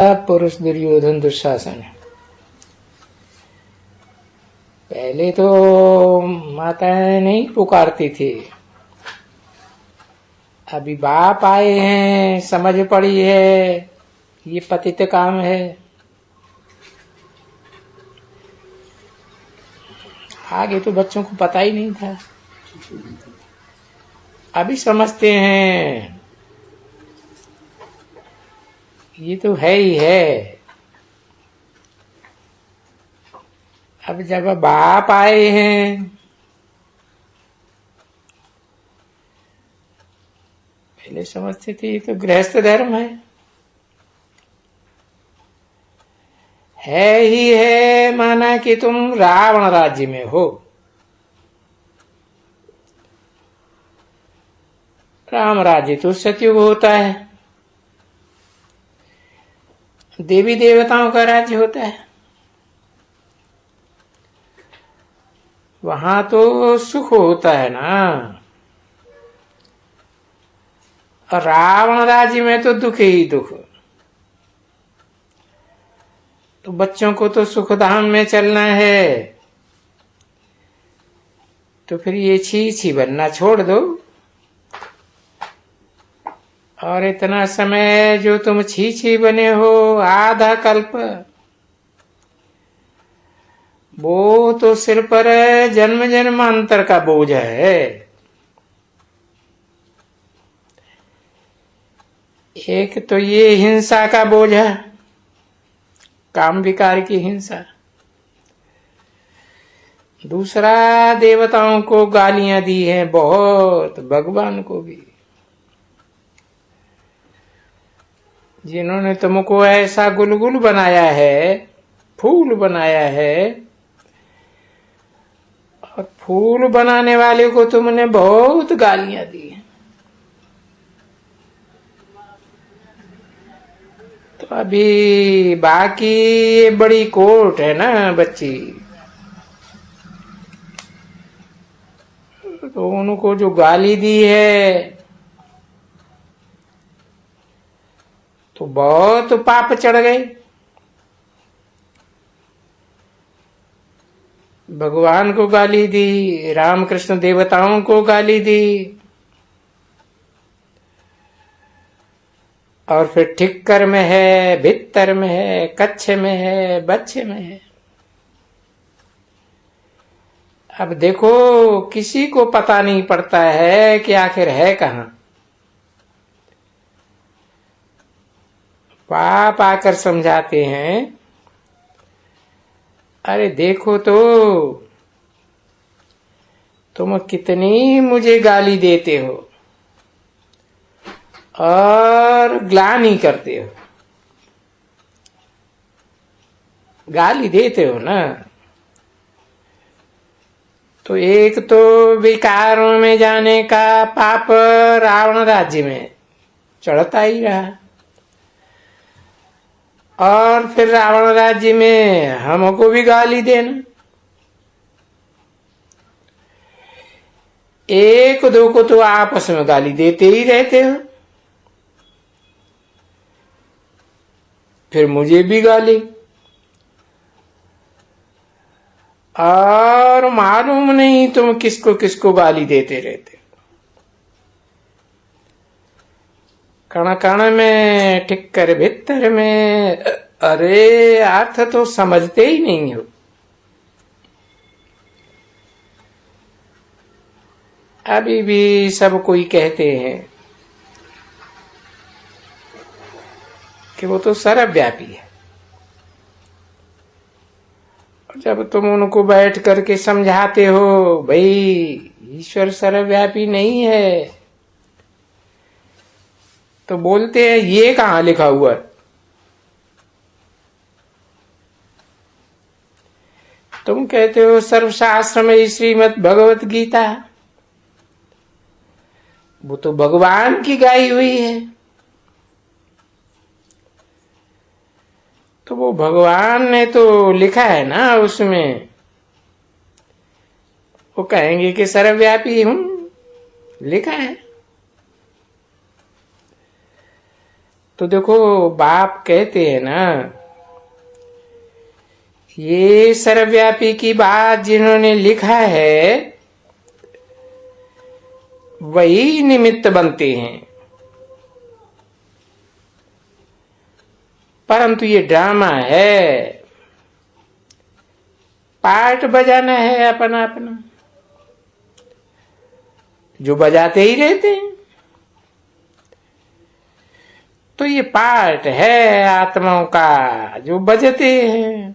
पुरुष दुर्योधन दुशासन। पहले तो माताएं नहीं पुकारती थी, अभी बाप आए हैं, समझ पड़ी है ये पतित काम है। आगे तो बच्चों को पता ही नहीं था, अभी समझते हैं ये तो है ही है। अब जब बाप आए हैं, पहले समझते थे ये तो गृहस्थ धर्म है ही है। माना कि तुम रावण राज्य में हो, राम राज्य तो सतयुग होता है, देवी देवताओं का राज्य होता है, वहां तो सुख होता है ना। रावण राज्य में तो दुख ही दुख। तो बच्चों को तो सुख धाम में चलना है, तो फिर ये छी छी बनना छोड़ दो। और इतना समय जो तुम छी छी बने हो, आधा कल्प, वो तो सिर पर जन्म जन्मांतर का बोझ है। एक तो ये हिंसा का बोझ है, काम विकार की हिंसा। दूसरा, देवताओं को गालियां दी हैं बहुत, भगवान को भी। जिन्होंने तुमको ऐसा गुलगुल बनाया है, फूल बनाया है, और फूल बनाने वाले को तुमने बहुत गालियां दी हैं। तो अभी बाकी ये बड़ी कोर्ट है ना बच्ची, तो उनको जो गाली दी है तो बहुत पाप चढ़ गए। भगवान को गाली दी, रामकृष्ण देवताओं को गाली दी, और फिर ठिक्कर में है, भित्तर में है, कच्छ में है, बच्चे में है। अब देखो, किसी को पता नहीं पड़ता है कि आखिर है कहां। पाप आकर समझाते हैं, अरे देखो तो तुम कितनी मुझे गाली देते हो और ग्लानि करते हो। गाली देते हो ना, तो एक तो विकारों में जाने का पाप रावण राज्य में चढ़ता ही रहा, और फिर रावण राज्य में हमको भी गाली देना। एक दो को तो आपस में गाली देते ही रहते हो, फिर मुझे भी गाली, और मालूम नहीं तुम किसको किसको गाली देते रहते हो। कण कण में, ठिक्कर भित्तर में, अरे अर्थ तो समझते ही नहीं हो। अभी भी सब कोई कहते हैं कि वो तो सर्वव्यापी है। जब तुम उनको बैठ करके समझाते हो, भाई ईश्वर सर्वव्यापी नहीं है, तो बोलते हैं ये कहां लिखा हुआ है। तुम कहते हो सर्वशास्त्र में श्रीमद् भगवत गीता, वो तो भगवान की गाई हुई है। तो वो भगवान ने तो लिखा है ना उसमें, वो कहेंगे कि सर्वव्यापी हूं, लिखा है। तो देखो बाप कहते हैं ना, ये सर्वव्यापी की बात जिन्होंने लिखा है वही निमित्त बनते हैं, परंतु ये ड्रामा है, पार्ट बजाना है अपना अपना, जो बजाते ही रहते हैं। तो ये पार्ट है आत्माओं का जो बजते हैं।